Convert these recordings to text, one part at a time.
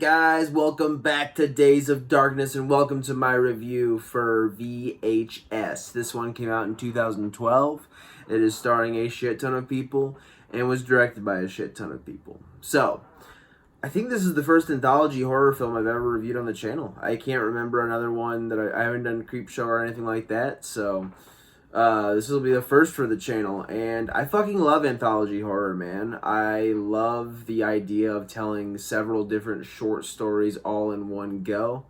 guys, welcome back to Days of Darkness and welcome to my review for VHS. This one came out in 2012. It is starring a shit ton of people and was directed by a shit ton of people. So, I think this is the first anthology horror film I've ever reviewed on the channel. I can't remember another one that I haven't done Creepshow or anything like that, so this will be the first for the channel, and I fucking love anthology horror, man. I love the idea of telling several different short stories all in one go.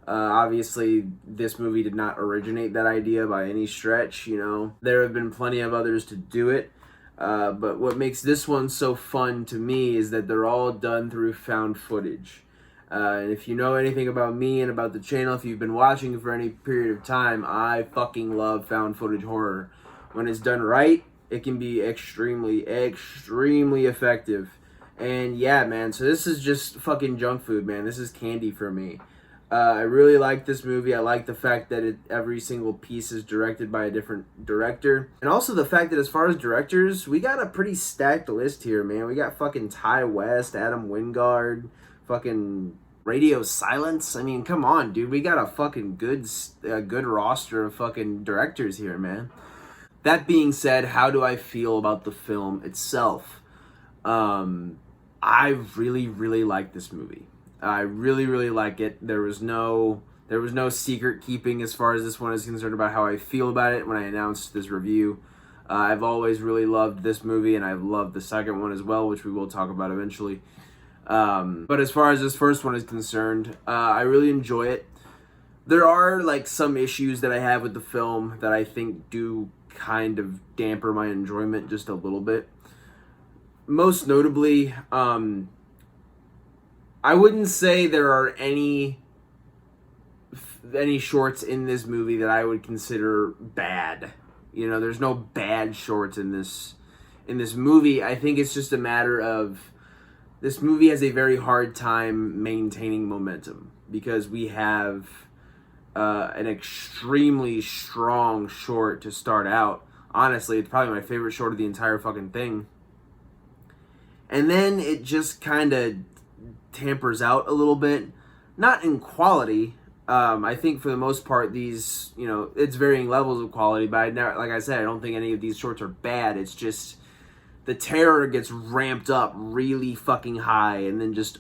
Obviously, this movie did not originate that idea by any stretch, you know. There have been plenty of others to do it, but what makes this one so fun to me is that they're all done through found footage. And if you know anything about me and about the channel, if you've been watching for any period of time, I fucking love found footage horror. When it's done right, it can be extremely effective. And yeah, man, so this is just fucking junk food, man. This is candy for me. I really like this movie. I like the fact that every single piece is directed by a different director. And also the fact that as far as directors, we got a pretty stacked list here, man. We got fucking Ty West, Adam Wingard, fucking Radio Silence. I mean, come on, dude. We got a fucking good roster of fucking directors here, man. That being said, how do I feel about the film itself? I really like this movie. I really like it. There was no secret keeping as far as this one is concerned about how I feel about it when I announced this review. I've always really loved this movie, and I've loved the second one as well, which we will talk about eventually. But as far as this first one is concerned, I really enjoy it. There are like some issues that I have with the film that I think do kind of damper my enjoyment just a little bit. Most notably, I wouldn't say there are any shorts in this movie that I would consider bad. You know, there's no bad shorts in this movie. I think it's just a matter of this movie has a very hard time maintaining momentum because we have an extremely strong short to start out. Honestly, it's probably my favorite short of the entire fucking thing. And then it just kind of tampers out a little bit. Not in quality. I think for the most part, these, you know, it's varying levels of quality, but like I said, I don't think any of these shorts are bad. It's just the terror gets ramped up really fucking high, and then just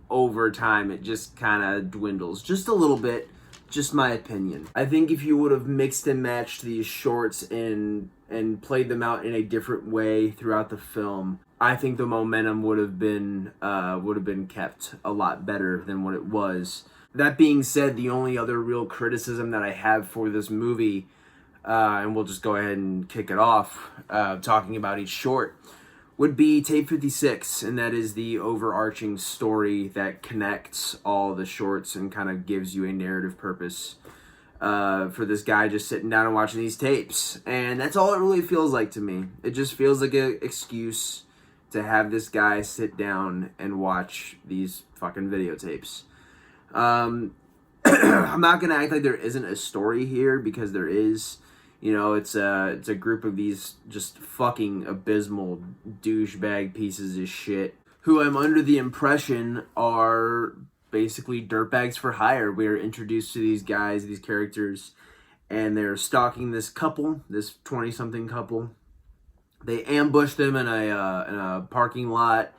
over time, it just kind of dwindles. Just a little bit, just my opinion. I think if you would have mixed and matched these shorts and played them out in a different way throughout the film, I think the momentum would have been kept a lot better than what it was. That being said, the only other real criticism that I have for this movie, and we'll just go ahead and kick it off, talking about each short, would be Tape 56, and that is the overarching story that connects all the shorts and kind of gives you a narrative purpose for this guy just sitting down and watching these tapes. And that's all it really feels like to me. It just feels like an excuse to have this guy sit down and watch these fucking videotapes. I'm not going to act like there isn't a story here, because there is. You know, it's a group of these just fucking abysmal douchebag pieces of shit who I'm under the impression are basically dirtbags for hire. We are introduced to these guys, these characters, and they're stalking this couple, this 20-something couple. They ambush them in a parking lot.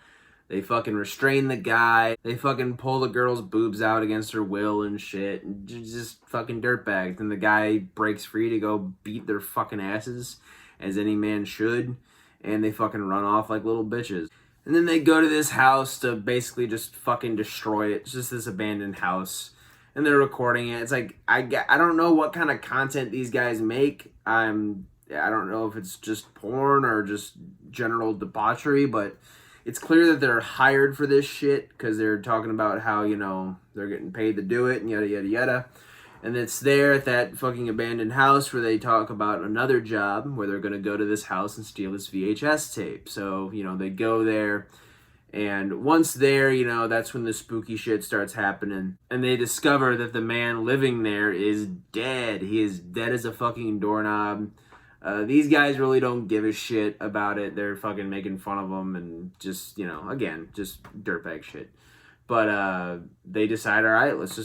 They fucking restrain the guy. They fucking pull the girl's boobs out against her will and shit. And just fucking dirtbags. And the guy breaks free to go beat their fucking asses, as any man should. And they fucking run off like little bitches. And then they go to this house to basically just fucking destroy it. It's just this abandoned house. And they're recording it. It's like, I don't know what kind of content these guys make. I don't know if it's just porn or just general debauchery, but it's clear that they're hired for this shit, because they're talking about how, you know, they're getting paid to do it and yada yada yada. And it's there at that fucking abandoned house where they talk about another job where they're going to go to this house and steal this VHS tape. So, you know, they go there, and once there, you know, that's when the spooky shit starts happening. And they discover that the man living there is dead. He is dead as a fucking doorknob. These guys really don't give a shit about it. They're fucking making fun of them and just, you know, again, just dirtbag shit. But they decide, all right, this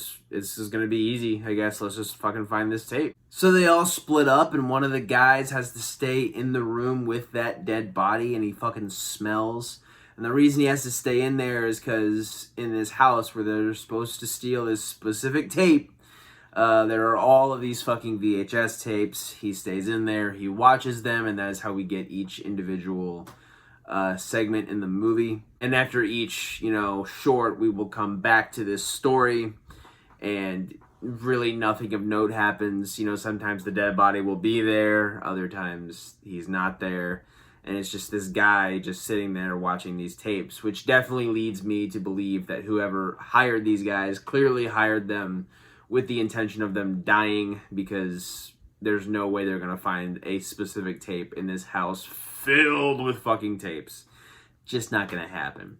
is going to be easy, I guess. Let's just fucking find this tape. So they all split up, and one of the guys has to stay in the room with that dead body, and he fucking smells. And the reason he has to stay in there is because in this house where they're supposed to steal this specific tape, there are all of these fucking VHS tapes. He stays in there, he watches them, and that is how we get each individual segment in the movie. And after each, short, we will come back to this story, and really nothing of note happens. Sometimes the dead body will be there, other times he's not there, and it's just this guy just sitting there watching these tapes, which definitely leads me to believe that whoever hired these guys clearly hired them with the intention of them dying, because there's no way they're gonna find a specific tape in this house filled with fucking tapes. Just not gonna happen.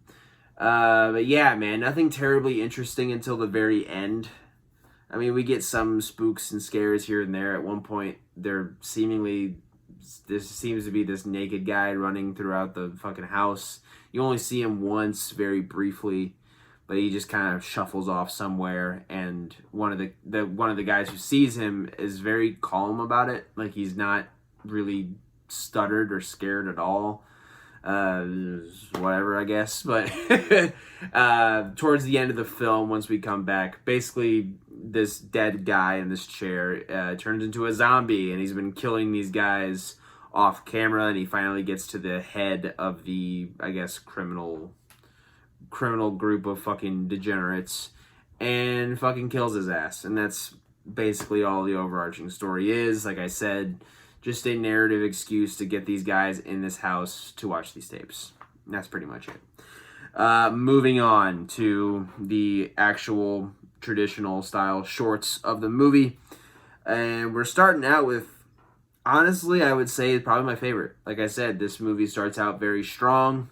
But yeah, man, nothing terribly interesting until the very end. I mean, we get some spooks and scares here and there. At one point, there seems to be this naked guy running throughout the fucking house. You only see him once, very briefly, but he just kind of shuffles off somewhere, and one of the guys who sees him is very calm about it. Like, he's not really stuttered or scared at all. Whatever, I guess. But towards the end of the film, once we come back, basically this dead guy in this chair turns into a zombie, and he's been killing these guys off camera, and he finally gets to the head of the, I guess, criminal group of fucking degenerates and fucking kills his ass. And that's basically all the overarching story is. Like I said, just a narrative excuse to get these guys in this house to watch these tapes. And that's pretty much it. Moving on to the actual traditional style shorts of the movie. And we're starting out with, honestly, I would say probably my favorite. Like I said, this movie starts out very strong.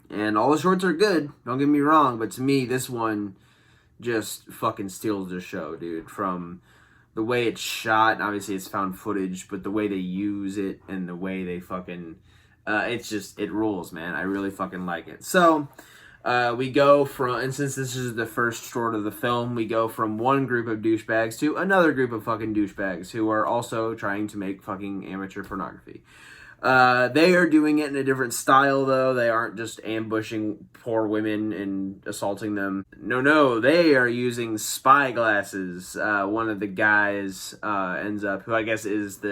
And all the shorts are good, don't get me wrong, but to me, this one just fucking steals the show, dude. From the way it's shot, and obviously it's found footage, but the way they use it and the way they fucking, it rules, man. I really fucking like it. So, we go from, and since this is the first short of the film, we go from one group of douchebags to another group of fucking douchebags who are also trying to make fucking amateur pornography. They are doing it in a different style, though. They aren't just ambushing poor women and assaulting them. No, they are using spy glasses. One of the guys ends up, who I guess is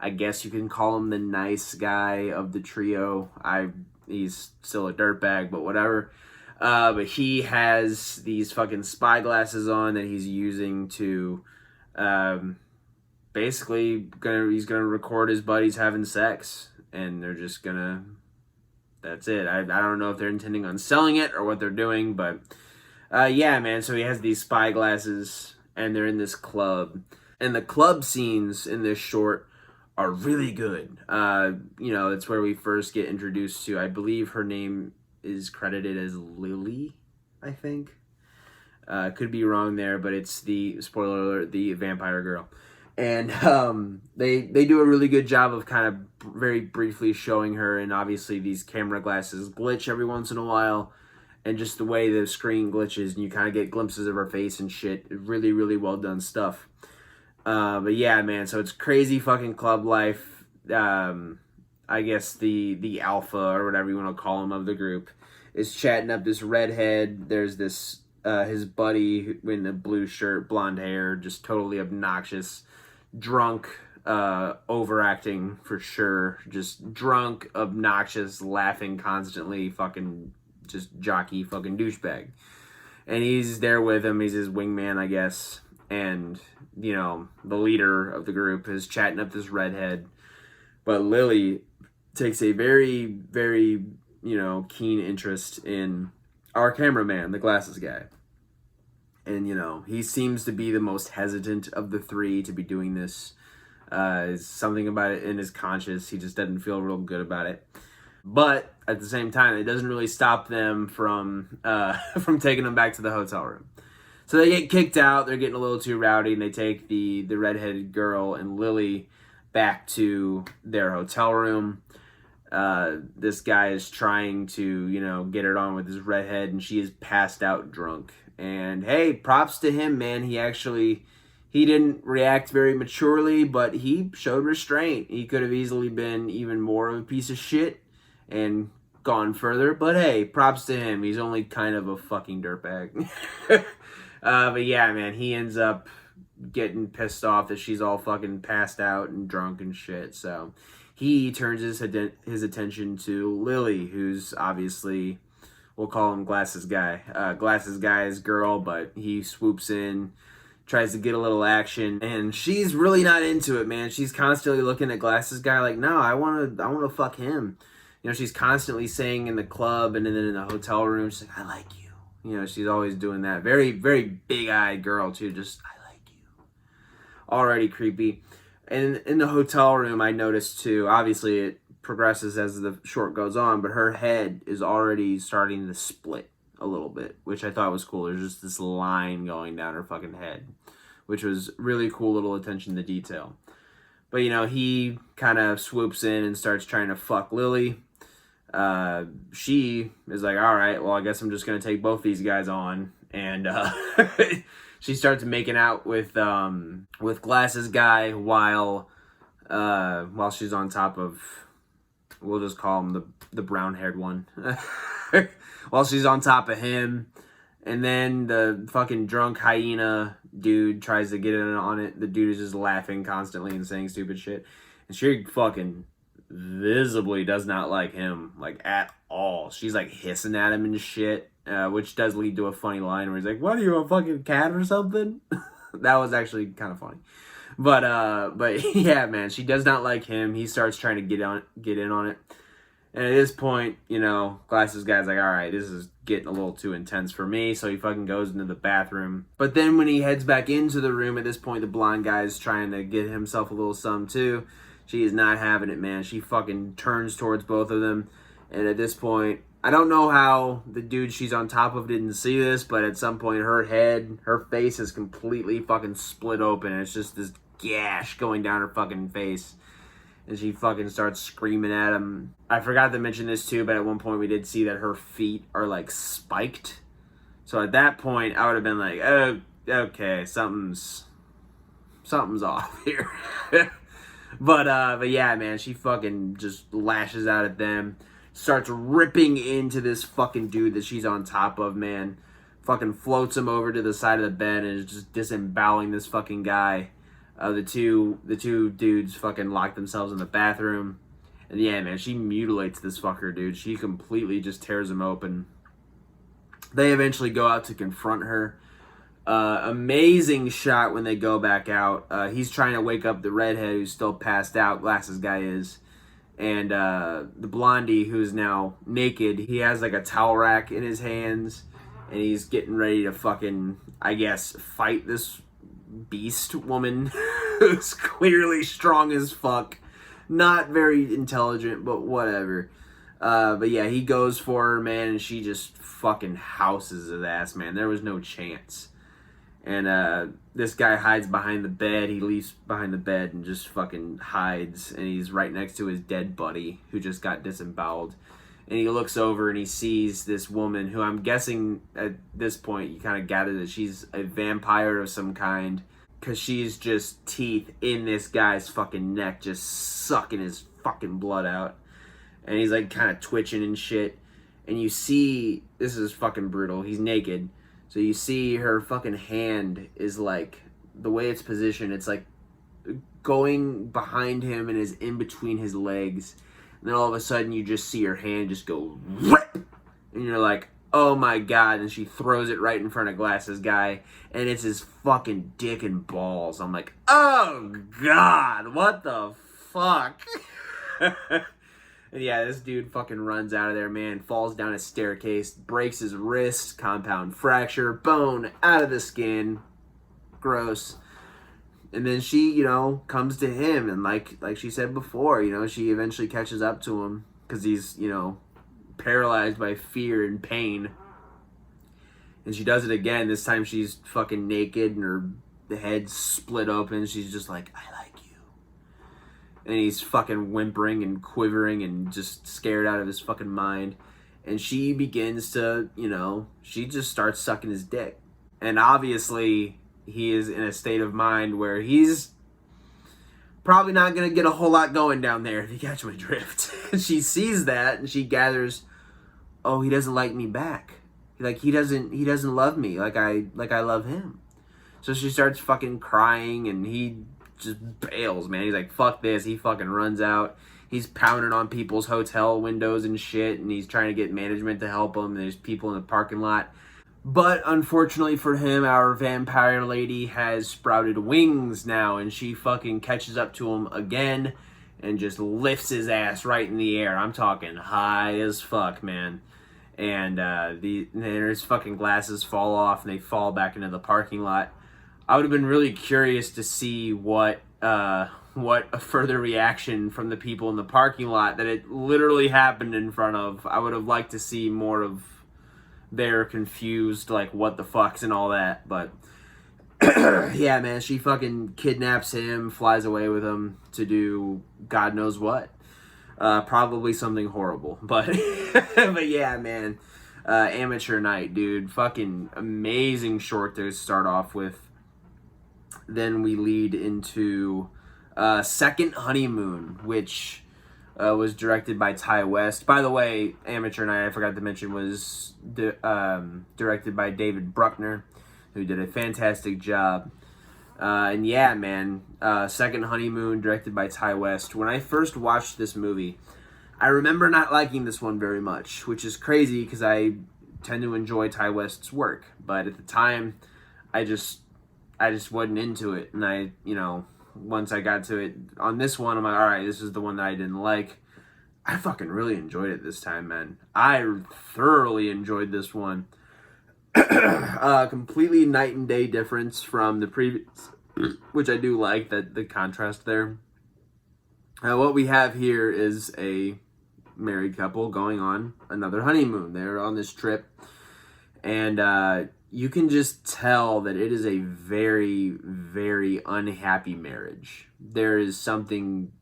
I guess you can call him the nice guy of the trio. He's still a dirtbag, but whatever. But he has these fucking spy glasses on that he's using to... basically he's gonna record his buddies having sex, and they're just gonna, that's it. I don't know if they're intending on selling it or what they're doing, but yeah, man. So he has these spy glasses, and they're in this club, and the club scenes in this short are really good. It's where we first get introduced to, I believe her name is credited as Lily, I think. Could be wrong there, but it's the, spoiler alert, the vampire girl. And they do a really good job of kind of very briefly showing her, and obviously these camera glasses glitch every once in a while, and just the way the screen glitches, and you kind of get glimpses of her face and shit. Really, really well done stuff. But yeah, man, so it's crazy fucking club life. I guess the alpha, or whatever you want to call him, of the group, is chatting up this redhead. There's this, his buddy in the blue shirt, blonde hair, just totally obnoxious. Drunk, overacting for sure, just drunk, obnoxious, laughing constantly, fucking just jockey fucking douchebag. And he's there with him, he's his wingman, I guess, and the leader of the group is chatting up this redhead, but Lily takes a very, very, keen interest in our cameraman, the glasses guy. And, he seems to be the most hesitant of the three to be doing this. Something about it in his conscience. He just doesn't feel real good about it. But at the same time, it doesn't really stop them from taking him back to the hotel room. So they get kicked out. They're getting a little too rowdy, and they take the redheaded girl and Lily back to their hotel room. This guy is trying to, get it on with his redhead, and she is passed out drunk. And hey, props to him, man. He didn't react very maturely, but he showed restraint. He could have easily been even more of a piece of shit and gone further. But hey, props to him. He's only kind of a fucking dirtbag. But yeah, man, he ends up getting pissed off that she's all fucking passed out and drunk and shit. So he turns his attention to Lily, who's obviously, we'll call him Glasses Guy. Glasses Guy's girl, but he swoops in, tries to get a little action, and she's really not into it, man. She's constantly looking at Glasses Guy like, no, I want to fuck him. She's constantly saying in the club and then in the hotel room, she's like, I like you. She's always doing that. Very, very big-eyed girl, too. Just, I like you. Already creepy. And in the hotel room, I noticed, too, obviously it progresses as the short goes on, but her head is already starting to split a little bit, which I thought was cool. There's just this line going down her fucking head, which was really cool little attention to detail. But, he kind of swoops in and starts trying to fuck Lily. She is like, all right, well, I guess I'm just going to take both these guys on. And she starts making out with Glasses Guy while she's on top of, we'll just call him the brown-haired one. While she's on top of him. And then the fucking drunk hyena dude tries to get in on it. The dude is just laughing constantly and saying stupid shit. And she fucking visibly does not like him, like, at all. She's, like, hissing at him and shit, which does lead to a funny line where he's like, what, are you, a fucking cat or something? That was actually kind of funny. But yeah, man, she does not like him. He starts trying to get in on it. And at this point, Glasses Guy's like, all right, this is getting a little too intense for me. So he fucking goes into the bathroom. But then when he heads back into the room, at this point, the blonde guy's trying to get himself a little something too. She is not having it, man. She fucking turns towards both of them. And at this point, I don't know how the dude she's on top of didn't see this, but at some point her face is completely fucking split open. And it's just this gash going down her fucking face. And she fucking starts screaming at him. I forgot to mention this too, but at one point we did see that her feet are like spiked. So at that point, I would have been like, oh, okay, something's off here. But yeah, man, she fucking just lashes out at them. Starts ripping into this fucking dude that she's on top of, man. Fucking floats him over to the side of the bed and is just disemboweling this fucking guy. The two dudes fucking lock themselves in the bathroom. And yeah, man, she mutilates this fucker, dude. She completely just tears him open. They eventually go out to confront her. Amazing shot when they go back out. He's trying to wake up the redhead who's still passed out. Glasses Guy is. And the blondie who's now naked, he has like a towel rack in his hands. And he's getting ready to fucking, I guess, fight this beast woman who's clearly strong as fuck. Not very intelligent, but whatever. But yeah, he goes for her, man, and she just fucking houses his ass, man. There was no chance. And this guy hides behind the bed. He leaves behind the bed and just fucking hides. And he's right next to his dead buddy who just got disemboweled. And he looks over and he sees this woman who I'm guessing at this point you kind of gather that she's a vampire of some kind. Because she's just teeth in this guy's fucking neck, just sucking his fucking blood out. And he's like kind of twitching and shit. And you see, this is fucking brutal. He's naked. So you see her fucking hand is like, the way it's positioned, it's like going behind him and is in between his legs. And then all of a sudden you just see her hand just go rip. And you're like, oh my god. And she throws it right in front of Glasses Guy. And it's his fucking dick and balls. I'm like, oh god, what the fuck? And yeah, this dude fucking runs out of there, man. Falls down a staircase, breaks his wrist, compound fracture, bone out of the skin. Gross. And then she, comes to him. And like she said before, she eventually catches up to him. Because he's, paralyzed by fear and pain. And she does it again. This time she's fucking naked and the head's split open. She's just like, I like you. and he's fucking whimpering and quivering and just scared out of his fucking mind. And she begins to, she just starts sucking his dick. And obviously, he is in a state of mind where he's probably not going to get a whole lot going down there, if you catch my drift. She sees that, and she gathers, oh, he doesn't like me back. Like, he doesn't love me like I love him. So she starts fucking crying, and he just bails, man. He's like, fuck this. He fucking runs out. He's pounding on people's hotel windows and shit, and he's trying to get management to help him. There's people in the parking lot. But unfortunately for him, our vampire lady has sprouted wings now, and she fucking catches up to him again and just lifts his ass right in the air. I'm talking high as fuck, man. And his fucking glasses fall off, and they fall back into the parking lot. I would have been really curious to see what a further reaction from the people in the parking lot that it literally happened in front of. I would have liked to see more of their confused, like, what the fucks and all that. But yeah, man, she fucking kidnaps him, flies away with him to do God knows what. Probably something horrible. But but yeah, man, Amateur Night, dude. Fucking amazing short to start off with. Then we lead into Second Honeymoon, which was directed by Ty West. By the way, Amateur Night, I forgot to mention, was directed by David Bruckner, who did a fantastic job. And yeah, man, Second Honeymoon, directed by Ty West. When I first watched this movie, I remember not liking this one very much, which is crazy because I tend to enjoy Ty West's work. But at the time, I just wasn't into it. And once I got to it on this one, I'm like, all right, this is the one that I didn't like. I fucking really enjoyed it this time, man. I thoroughly enjoyed this one. Completely night and day difference from the previous, which I do like, that the contrast there. What we have here is a married couple going on another honeymoon. They're on this trip, and you can just tell that it is a very, very unhappy marriage. There is something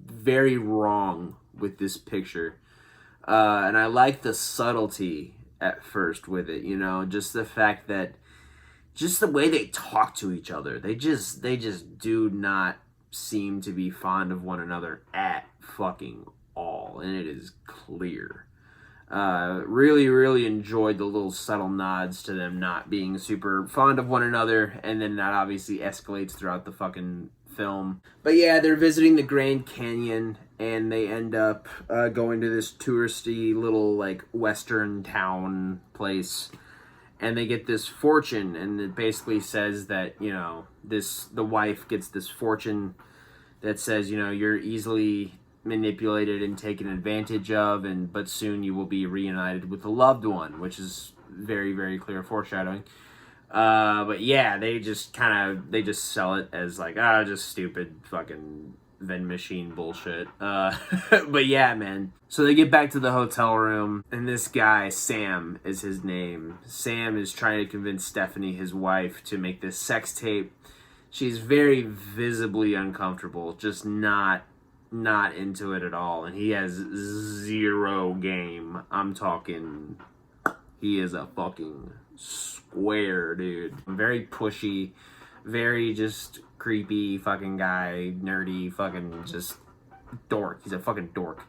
very wrong with this picture. And I like the subtlety at first with it, just the fact that, just the way they talk to each other. They just do not seem to be fond of one another at fucking all. And it is clear. Really, really enjoyed the little subtle nods to them not being super fond of one another, and then that obviously escalates throughout the fucking film. But yeah, they're visiting the Grand Canyon, and they end up going to this touristy little, like, western town place, and they get this fortune, and it basically says that, the wife gets this fortune that says, you're easily manipulated and taken advantage of, but soon you will be reunited with a loved one, which is very, very clear foreshadowing. But yeah, they just sell it as like, just stupid fucking vending machine bullshit. But yeah, man. So they get back to the hotel room, and this guy, Sam is his name. Sam is trying to convince Stephanie, his wife, to make this sex tape. She's very visibly uncomfortable, just not into it at all, and he has zero game. I'm talking, he is a fucking square dude. Very pushy, very just creepy fucking guy, nerdy fucking just dork. He's a fucking dork.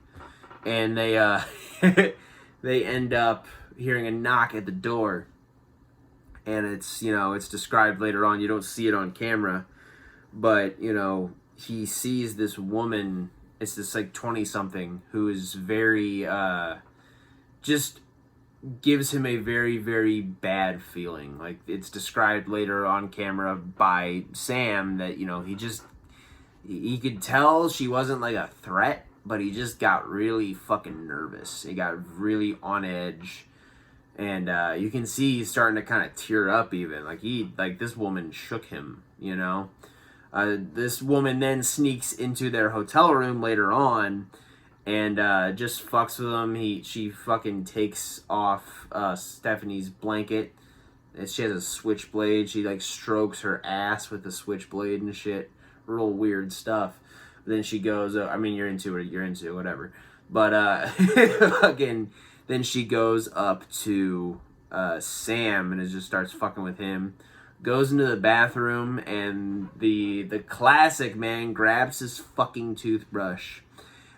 And they they end up hearing a knock at the door, and it's described later on. You don't see it on camera, but he sees this woman. It's this like 20-something who is very just gives him a very, very bad feeling. Like, it's described later on camera by Sam that he could tell she wasn't like a threat, but he just got really fucking nervous. He got really on edge, and you can see he's starting to kind of tear up even. Like this woman shook him, This woman then sneaks into their hotel room later on and just fucks with him. She fucking takes off Stephanie's blanket. And she has a switchblade. She like strokes her ass with the switchblade and shit. Real weird stuff. Then she goes, I mean, you're into it, you're into it, whatever. But fucking, then she goes up to Sam and just starts fucking with him. Goes into the bathroom, and the classic man grabs his fucking toothbrush.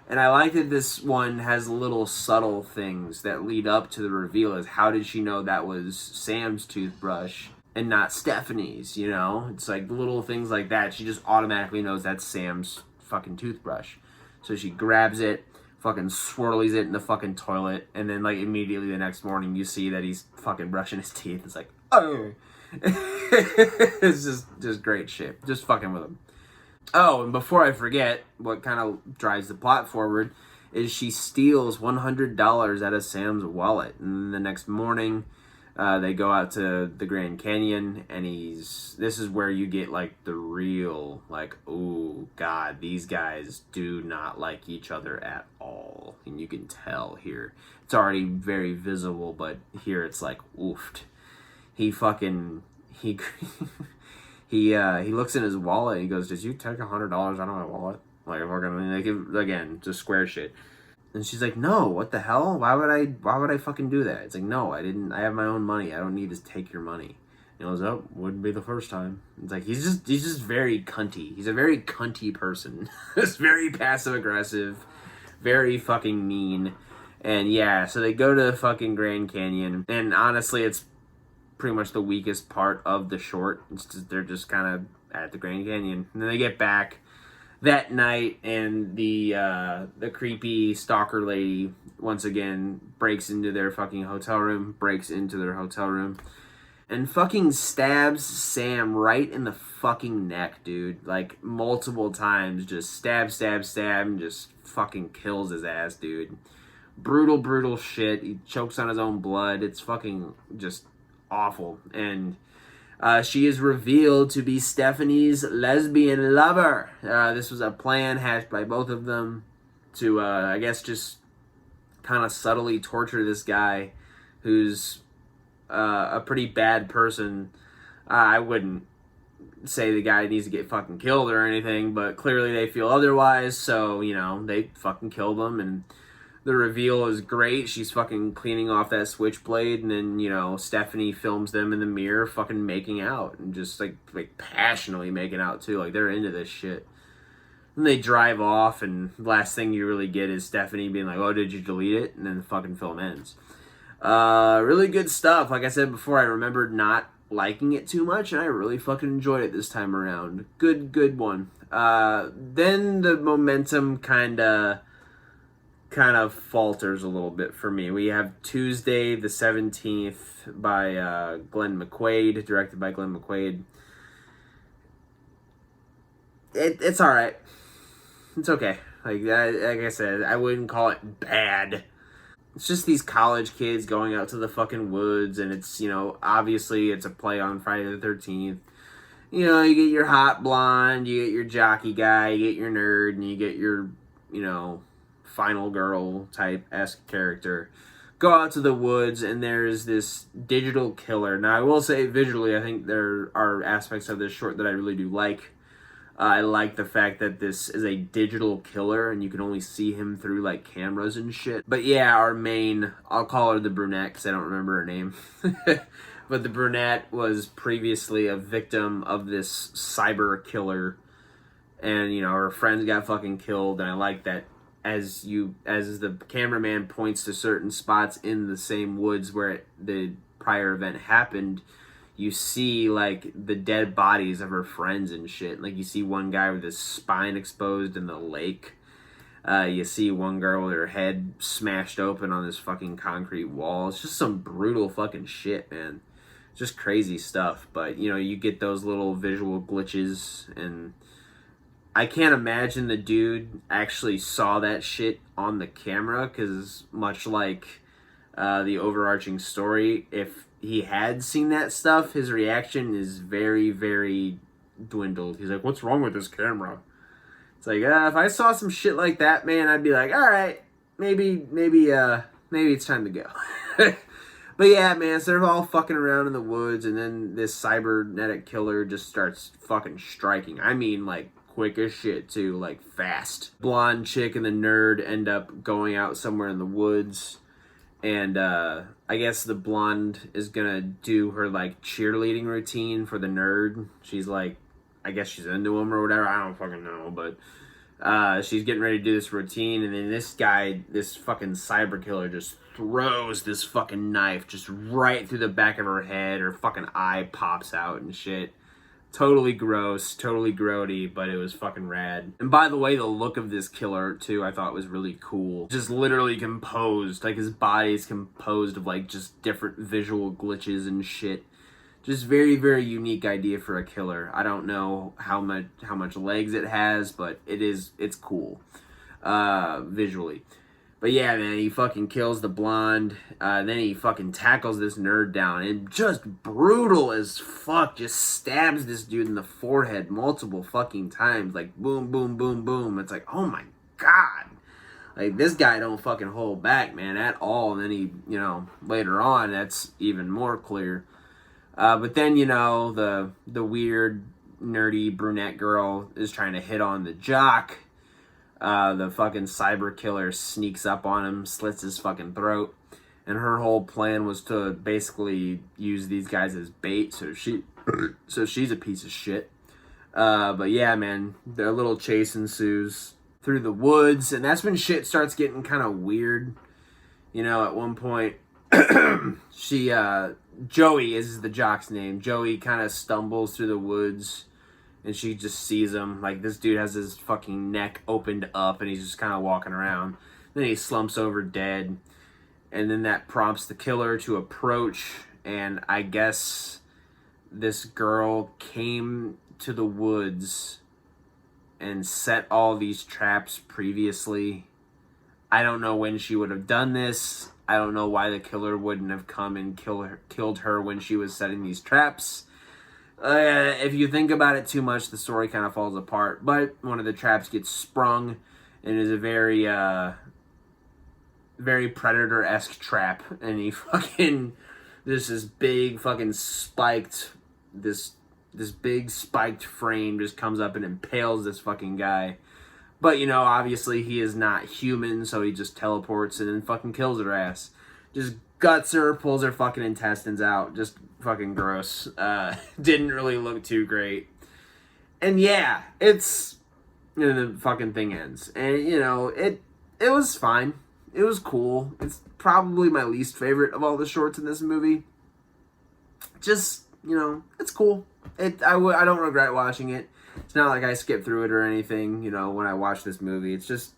And I like that this one has little subtle things that lead up to the reveal. Is how did she know that was Sam's toothbrush and not Stephanie's, you know? It's like little things like that. She just automatically knows that's Sam's fucking toothbrush. So she grabs it, fucking swirlies it in the fucking toilet, and then like immediately the next morning you see that he's fucking brushing his teeth. It's like, oh. It's just great shit. Just fucking with him. Oh, and before I forget, what kind of drives the plot forward is she steals $100 out of Sam's wallet. And the next morning, they go out to the Grand Canyon, and this is where you get, like, the real, like, oh, God, these guys do not like each other at all. And you can tell here. It's already very visible, but here it's like, oofed. He looks in his wallet and he goes, "Did you take $100 out of my wallet?" Like, again, just square shit. And she's like, "No, what the hell? Why would I fucking do that?" It's like, "No, I didn't. I have my own money. I don't need to take your money." And he goes, "Oh, wouldn't be the first time." It's like, he's just very cunty. He's a very cunty person. Just very passive aggressive, very fucking mean. And yeah, so they go to the fucking Grand Canyon, and honestly, it's pretty much the weakest part of the short. They're just kind of at the Grand Canyon, and then they get back that night, and the creepy stalker lady once again breaks into their fucking hotel room, and fucking stabs Sam right in the fucking neck, dude. Like, multiple times, just stab, and just fucking kills his ass, dude. Brutal shit. He chokes on his own blood. It's fucking just awful. And she is revealed to be Stephanie's lesbian lover. This was a plan hatched by both of them to, I guess, just kind of subtly torture this guy who's a pretty bad person. I wouldn't say the guy needs to get fucking killed or anything, but clearly they feel otherwise, so, you know, they fucking kill them. And the reveal is great. She's fucking cleaning off that switchblade, and then, you know, Stephanie films them in the mirror fucking making out, and just like passionately making out too. Like, they're into this shit. And they drive off, and the last thing you really get is Stephanie being like, "Oh, did you delete it?" And then the fucking film ends. Really good stuff. Like I said before, I remembered not liking it too much, and I really fucking enjoyed it this time around. Good one. Then the momentum kind of falters a little bit for me. We have Tuesday the 17th by Glenn McQuaid, directed by Glenn McQuaid. It's alright. It's okay. Like I said, I wouldn't call it bad. It's just these college kids going out to the fucking woods, and it's, you know, obviously it's a play on Friday the 13th. You know, you get your hot blonde, you get your jockey guy, you get your nerd, and you get your, you know, final girl type-esque character. Go out to the woods, and there's this digital killer. Now, I will say, visually, I think there are aspects of this short that I really do like. I like the fact that this is a digital killer, and you can only see him through, like, cameras and shit. But yeah, our main, I'll call her the brunette, because I don't remember her name. But the brunette was previously a victim of this cyber killer, and, you know, her friends got fucking killed, and I like that as the cameraman points to certain spots in the same woods where the prior event happened, you see, like, the dead bodies of her friends and shit. Like, you see one guy with his spine exposed in the lake. You see one girl with her head smashed open on this fucking concrete wall. It's just some brutal fucking shit, man. Just crazy stuff. But, you know, you get those little visual glitches, and I can't imagine the dude actually saw that shit on the camera, because much like the overarching story, if he had seen that stuff, his reaction is very, very dwindled. He's like, "What's wrong with this camera?" It's like, if I saw some shit like that, man, I'd be like, all right, maybe it's time to go. But yeah, man, so they're all fucking around in the woods, and then this cybernetic killer just starts fucking striking. I mean, like, quick as shit too, like fast. Blonde chick and the nerd end up going out somewhere in the woods, and I guess the blonde is gonna do her like cheerleading routine for the nerd. She's like, I guess she's into him or whatever, I don't fucking know, but she's getting ready to do this routine, and then this guy, this fucking cyber killer, just throws this fucking knife just right through the back of her head. Her fucking eye pops out and shit. Totally gross, totally grody, but it was fucking rad. And by the way, the look of this killer, too, I thought was really cool. Just literally composed. Like, his body is composed of, like, just different visual glitches and shit. Just very, very unique idea for a killer. I don't know how much legs it has, but it's cool. Visually. But yeah, man, he fucking kills the blonde, then he fucking tackles this nerd down, and just brutal as fuck, just stabs this dude in the forehead multiple fucking times, like boom, boom, boom, boom. It's like, oh my god. Like, this guy don't fucking hold back, man, at all. And then he, you know, later on, that's even more clear. But then, you know, the weird, nerdy brunette girl is trying to hit on the jock. The fucking cyber killer sneaks up on him, slits his fucking throat, and her whole plan was to basically use these guys as bait, so she's a piece of shit. But yeah, man, their little chase ensues through the woods, and that's when shit starts getting kind of weird. You know, at one point, Joey is the jock's name. Joey kind of stumbles through the woods, and she just sees him. Like, this dude has his fucking neck opened up, and he's just kind of walking around. Then he slumps over dead. And then that prompts the killer to approach. And I guess this girl came to the woods and set all these traps previously. I don't know when she would have done this. I don't know why the killer wouldn't have come and killed her when she was setting these traps. If you think about it too much, the story kind of falls apart. But one of the traps gets sprung, and is a very, very Predator-esque trap. And he fucking, there's this big fucking spiked, this big spiked frame just comes up and impales this fucking guy. But, you know, obviously he is not human, so he just teleports and then fucking kills her ass. Just guts her, pulls her fucking intestines out. Just fucking gross. Didn't really look too great. And yeah, it's, you know, the fucking thing ends. And, you know, it was fine. It was cool. It's probably my least favorite of all the shorts in this movie. Just, you know, it's cool. I don't regret watching it. It's not like I skipped through it or anything, you know, when I watched this movie. It's just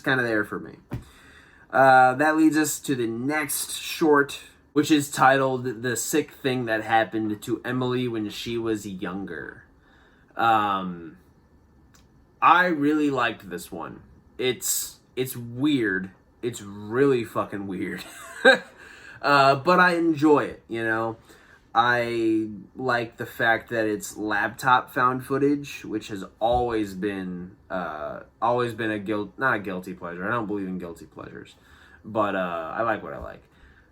kind of there for me. That leads us to the next short, which is titled The Sick Thing That Happened to Emily When She Was Younger. I really liked this one. It's weird. It's really fucking weird. But I enjoy it, you know. I like the fact that it's laptop found footage, which has always been not a guilty pleasure. I don't believe in guilty pleasures, but I like what I like.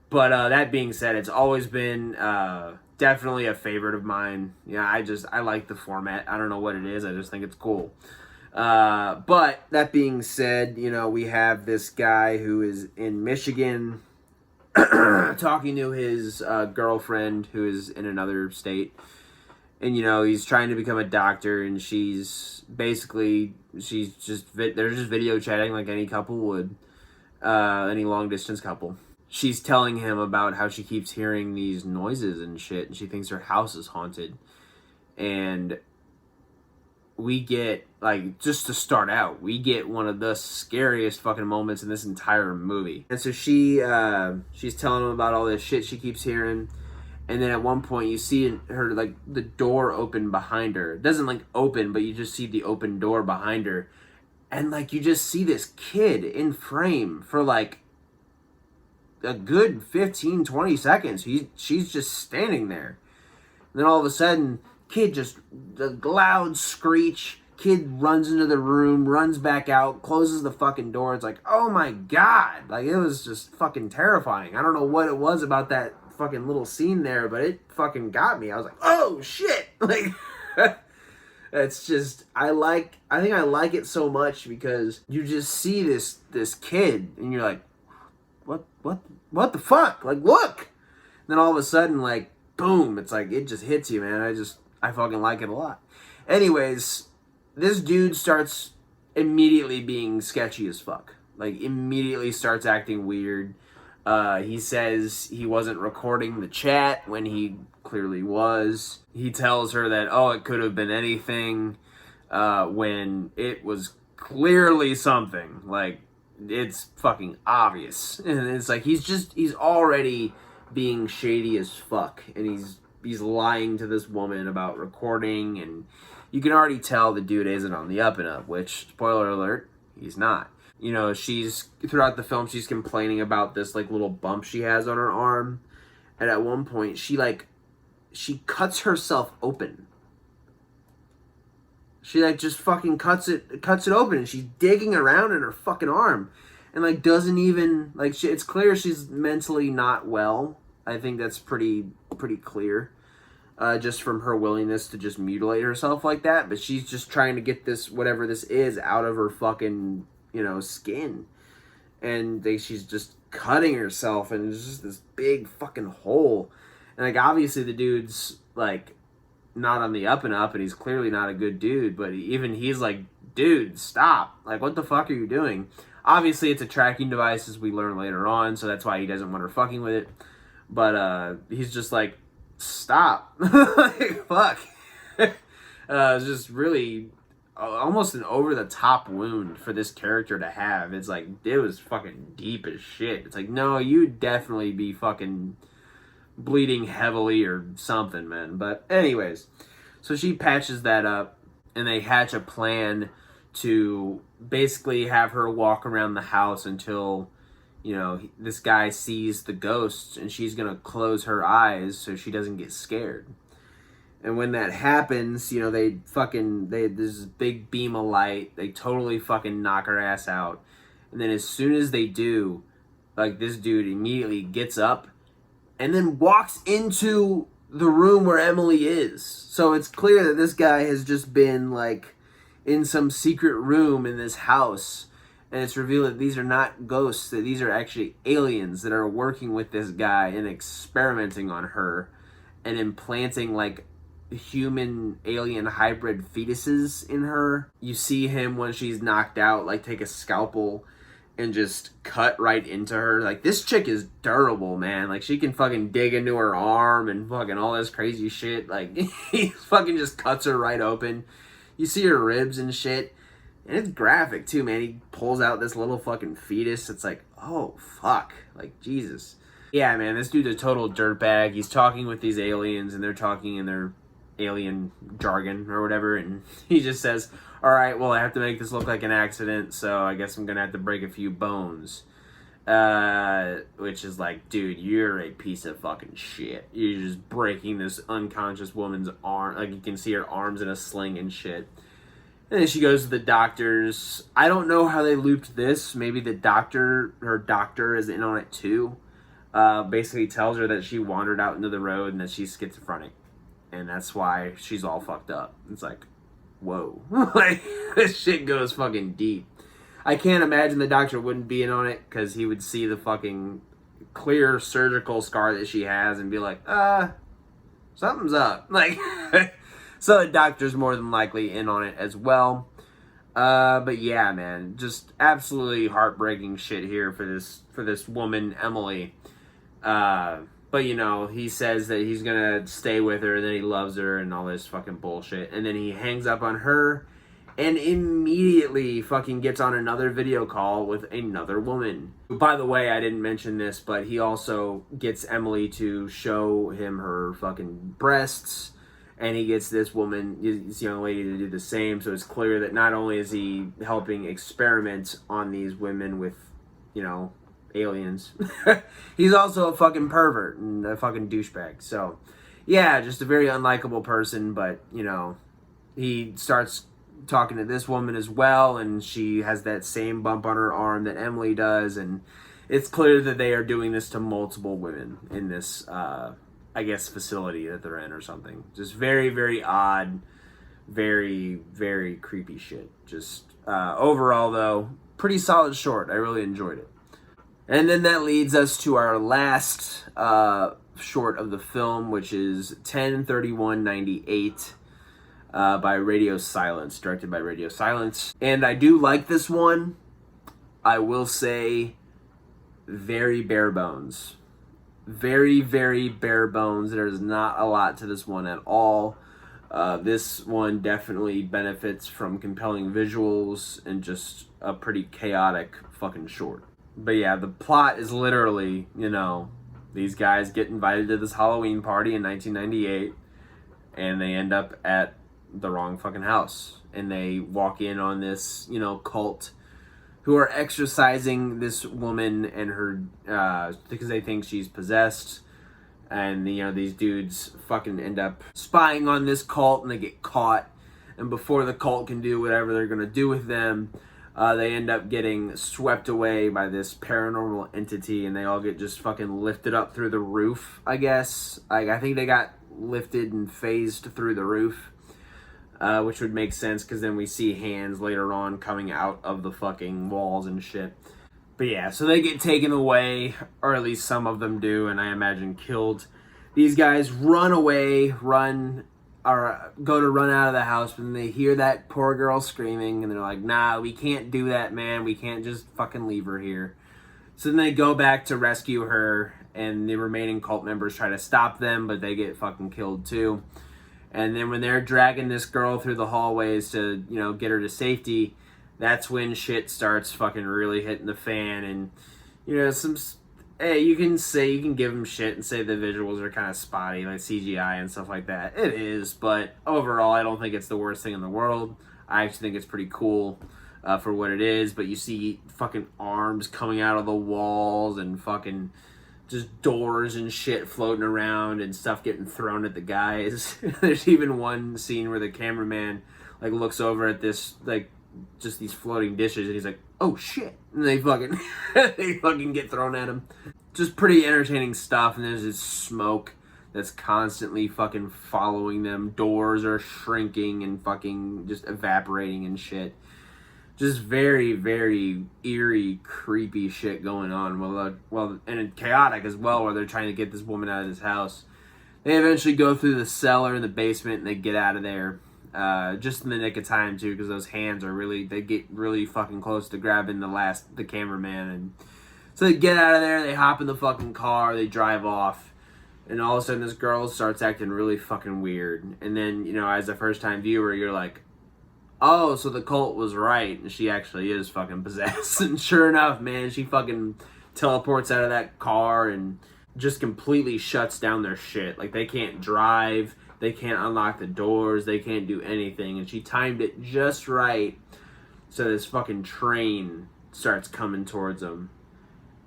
But that being said, it's always been definitely a favorite of mine. Yeah, I like the format. I don't know what it is. I just think it's cool. But that being said, you know, we have this guy who is in Michigan talking to his girlfriend who is in another state, and you know, he's trying to become a doctor, and they're just video chatting like any couple would, any long distance couple. She's telling him about how she keeps hearing these noises and shit, and she thinks her house is haunted. And we get, like, just to start out, we get one of the scariest fucking moments in this entire movie. And so she's telling him about all this shit she keeps hearing, and then at one point you see her, like, the door open behind her. It doesn't, like, open, but you just see the open door behind her. And, like, you just see this kid in frame for, like, a good 15, 20 seconds. She's just standing there. And then all of a sudden, kid just, the loud screech, kid runs into the room, runs back out, closes the fucking door. It's like, oh my god. Like, it was just fucking terrifying. I don't know what it was about that fucking little scene there, but it fucking got me. I was like, oh shit. Like, It's just I think I like it so much because you just see this kid and you're like, what the fuck? Like, look. And then all of a sudden, like, boom, it's like it just hits you, man. I fucking like it a lot. Anyways, this dude starts immediately being sketchy as fuck. Like, immediately starts acting weird. He says he wasn't recording the chat when he clearly was. He tells her that, oh, it could have been anything, when it was clearly something. Like, it's fucking obvious. And it's like, he's already being shady as fuck. And he's lying to this woman about recording, and you can already tell the dude isn't on the up and up, which, spoiler alert, he's not. You know, throughout the film, she's complaining about this, like, little bump she has on her arm. And at one point, she cuts herself open. She, like, just fucking cuts it open, and she's digging around in her fucking arm. And, like, doesn't even, like, it's clear she's mentally not well. I think that's pretty clear. Just from her willingness to just mutilate herself like that. But she's just trying to get this, whatever this is, out of her fucking, skin. And she's just cutting herself, and it's just this big fucking hole. And, like, obviously the dude's, like, not on the up and up, and he's clearly not a good dude, but even he's like, dude, stop. Like, what the fuck are you doing? Obviously, it's a tracking device, as we learn later on, so that's why he doesn't want her fucking with it. But, he's just like, stop. Like, fuck. It's just really almost an over-the-top wound for this character to have. It's like, it was fucking deep as shit. It's like, no, you'd definitely be fucking bleeding heavily or something, man. But anyways, so she patches that up, and they hatch a plan to basically have her walk around the house until, this guy sees the ghosts, and she's gonna close her eyes so she doesn't get scared. And when that happens, there's this big beam of light. They totally fucking knock her ass out. And then as soon as they do, like, this dude immediately gets up and then walks into the room where Emily is. So it's clear that this guy has just been, like, in some secret room in this house. And it's revealed that these are not ghosts, that these are actually aliens that are working with this guy and experimenting on her and implanting, like, human alien hybrid fetuses in her. You see him when she's knocked out, like, take a scalpel and just cut right into her. Like, this chick is durable, man. Like, she can fucking dig into her arm and fucking all this crazy shit. Like, he fucking just cuts her right open. You see her ribs and shit. And it's graphic, too, man. He pulls out this little fucking fetus. It's like, oh, fuck. Like, Jesus. Yeah, man, this dude's a total dirtbag. He's talking with these aliens, and they're talking in their alien jargon or whatever, and he just says, all right, well, I have to make this look like an accident, so I guess I'm gonna have to break a few bones. Which is like, dude, you're a piece of fucking shit. You're just breaking this unconscious woman's arm. Like, you can see her arms in a sling and shit. And then she goes to the doctors. I don't know how they looped this. Maybe her doctor is in on it too. Basically tells her that she wandered out into the road and that she's schizophrenic. And that's why she's all fucked up. It's like, whoa. Like, this shit goes fucking deep. I can't imagine the doctor wouldn't be in on it, because he would see the fucking clear surgical scar that she has and be like, something's up. Like, so the doctor's more than likely in on it as well. But yeah, man, just absolutely heartbreaking shit here for this woman, Emily. But, he says that he's gonna stay with her, and then he loves her, and all this fucking bullshit. And then he hangs up on her, and immediately fucking gets on another video call with another woman. By the way, I didn't mention this, but he also gets Emily to show him her fucking breasts, and he gets this woman, this young lady, to do the same. So it's clear that not only is he helping experiment on these women with, aliens, he's also a fucking pervert and a fucking douchebag. So, yeah, just a very unlikable person, but, he starts talking to this woman as well, and she has that same bump on her arm that Emily does, and it's clear that they are doing this to multiple women in this, facility that they're in or something. Just very, very odd, Very, very creepy shit. Just overall, though, pretty solid short. I really enjoyed it. And then that leads us to our last short of the film, which is 10/31/98 by Radio Silence, directed by Radio Silence. And I do like this one. I will say, very bare bones. Very, very bare bones. There's not a lot to this one at all. This one definitely benefits from compelling visuals and just a pretty chaotic fucking short. But yeah, the plot is literally, these guys get invited to this Halloween party in 1998, and they end up at the wrong fucking house. And they walk in on this, cult who are exorcising this woman and her, because they think she's possessed. And, these dudes fucking end up spying on this cult, and they get caught. And before the cult can do whatever they're going to do with them, they end up getting swept away by this paranormal entity, and they all get just fucking lifted up through the roof, I guess. I think they got lifted and phased through the roof, which would make sense, because then we see hands later on coming out of the fucking walls and shit. But yeah, so they get taken away, or at least some of them do, and I imagine killed. These guys run away, go to run out of the house, but then they hear that poor girl screaming, and they're like, nah, we can't do that, man. We can't just fucking leave her here. So then they go back to rescue her, and the remaining cult members try to stop them, but they get fucking killed too. And then when they're dragging this girl through the hallways to, get her to safety, that's when shit starts fucking really hitting the fan. And, you can give them shit and say the visuals are kind of spotty, like CGI and stuff like that. It is, but overall, I don't think it's the worst thing in the world. I actually think it's pretty cool for what it is, but you see fucking arms coming out of the walls and fucking just doors and shit floating around and stuff getting thrown at the guys. There's even one scene where the cameraman looks over at this just these floating dishes, and he's like, oh shit, and they fucking they fucking get thrown at him. Just pretty entertaining stuff. And there's this smoke that's constantly fucking following them. Doors are shrinking and fucking just evaporating and shit. Just very, very eerie, creepy shit going on. Well, and chaotic as well, where they're trying to get this woman out of this house. They eventually go through the cellar and the basement, and they get out of there. Just in the nick of time too, because those hands they get really fucking close to grabbing the cameraman, and so they get out of there, they hop in the fucking car, they drive off, and all of a sudden this girl starts acting really fucking weird. And then, as a first time viewer, you're like, oh, so the cult was right, and she actually is fucking possessed. And sure enough, man, she fucking teleports out of that car and just completely shuts down their shit. They can't drive, they can't unlock the doors, they can't do anything. And she timed it just right so this fucking train starts coming towards them.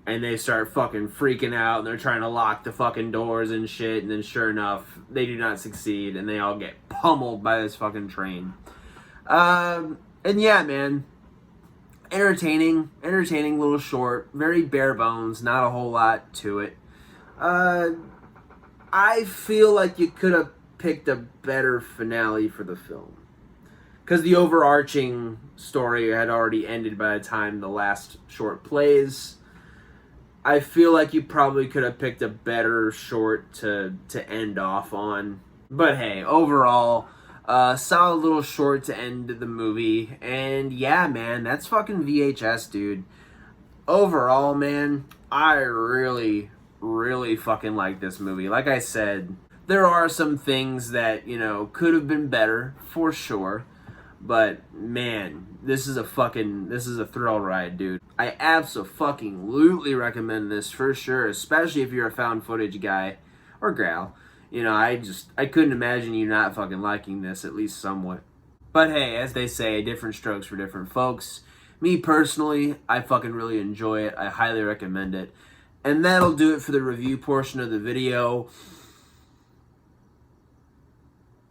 And they start fucking freaking out, and they're trying to lock the fucking doors and shit. And then sure enough, they do not succeed, and they all get pummeled by this fucking train. And yeah, man, entertaining little short, very bare bones, not a whole lot to it. I feel like you could have picked a better finale for the film, because the overarching story had already ended by the time the last short plays. I feel like you probably could have picked a better short to end off on. But hey, overall, solid little short to end the movie. And yeah, man, that's fucking VHS, dude. Overall, man, I really, really fucking like this movie. Like I said, there are some things that, could have been better, for sure. But, man, this is a thrill ride, dude. I absolutely recommend this, for sure, especially if you're a found footage guy or gal. I couldn't imagine you not fucking liking this, at least somewhat. But hey, as they say, different strokes for different folks. Me personally, I fucking really enjoy it. I highly recommend it. And that'll do it for the review portion of the video.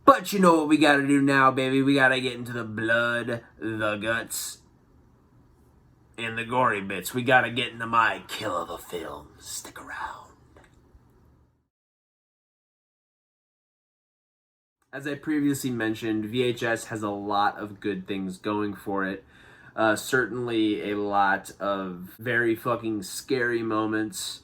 But you know what we gotta do now, baby? We gotta get into the blood, the guts, and the gory bits. We gotta get into my kill of the film. Stick around. As I previously mentioned, VHS has a lot of good things going for it. Certainly a lot of very fucking scary moments,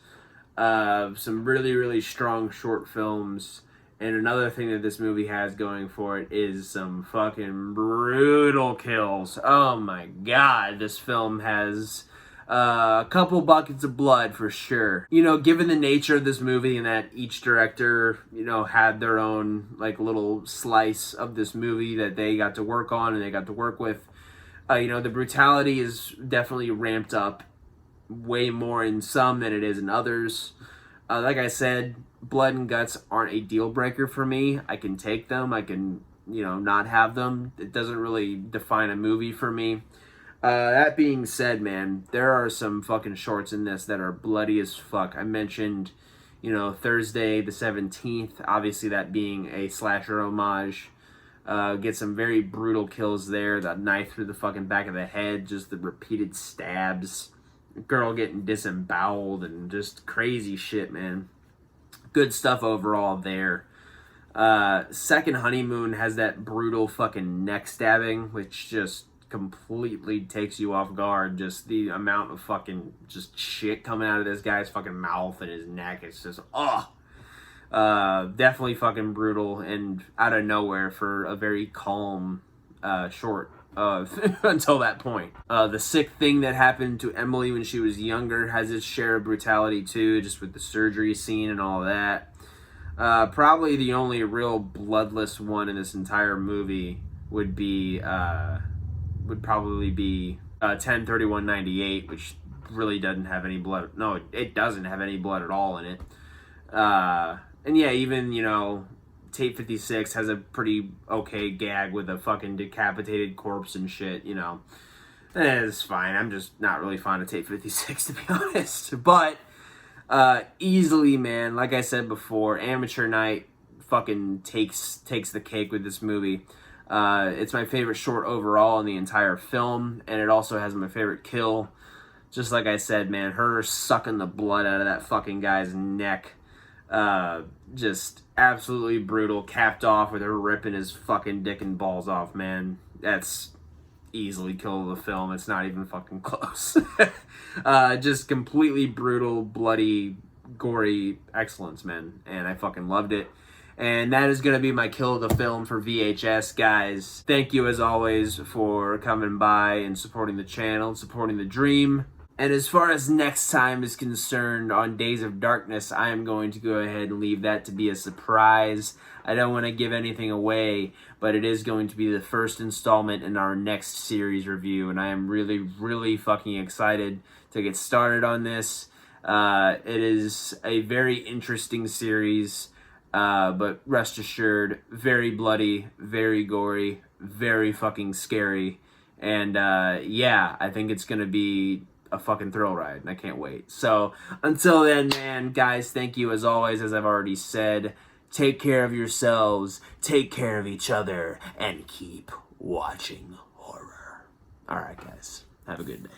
some really, really strong short films, and another thing that this movie has going for it is some fucking brutal kills. Oh my god, this film has a couple buckets of blood for sure. You know, given the nature of this movie and that each director, you know, had their own like little slice of this movie that they got to work on and they got to work with, you know, the brutality is definitely ramped up way more in some than it is in others. Like I said, blood and guts aren't a deal breaker for me. I can take them. I can, you know, not have them. It doesn't really define a movie for me. That being said, man, there are some fucking shorts in this that are bloody as fuck. I mentioned, you know, Thursday the 17th, obviously that being a slasher homage. Get some very brutal kills there. That knife through the fucking back of the head, just the repeated stabs. Girl getting disemboweled and just crazy shit, man. Good stuff overall there. Second Honeymoon has that brutal fucking neck stabbing, which just completely takes you off guard. Just the amount of fucking just shit coming out of this guy's fucking mouth and his neck. It's just, definitely fucking brutal and out of nowhere for a very calm short until that point. The sick thing that happened to Emily when she was younger has its share of brutality too, just with the surgery scene and all that. Probably the only real bloodless one in this entire movie would probably be 10/31/98, which really doesn't have any blood. No, it doesn't have any blood at all in it. And yeah, even, you know, Tape 56 has a pretty okay gag with a fucking decapitated corpse and shit, you know. It's fine. I'm just not really fond of Tape 56, to be honest. But, easily, man, like I said before, Amateur Night fucking takes the cake with this movie. It's my favorite short overall in the entire film, and it also has my favorite kill. Just like I said, man, her sucking the blood out of that fucking guy's neck. Just absolutely brutal, capped off with her ripping his fucking dick and balls off, man. That's easily kill of the film. It's not even fucking close. Just completely brutal, bloody, gory excellence, man. And I fucking loved it. And that is going to be my kill of the film for VHS, guys. Thank you, as always, for coming by and supporting the channel, supporting the dream. And as far as next time is concerned, on Days of Darkness, I am going to go ahead and leave that to be a surprise. I don't want to give anything away, but it is going to be the first installment in our next series review, and I am really, really fucking excited to get started on this. It is a very interesting series, but rest assured, very bloody, very gory, very fucking scary, and yeah, I think it's going to be a fucking thrill ride, and I can't wait. So, until then, man, guys, thank you as always, as I've already said. Take care of yourselves, take care of each other, and keep watching horror. Alright, guys. Have a good day.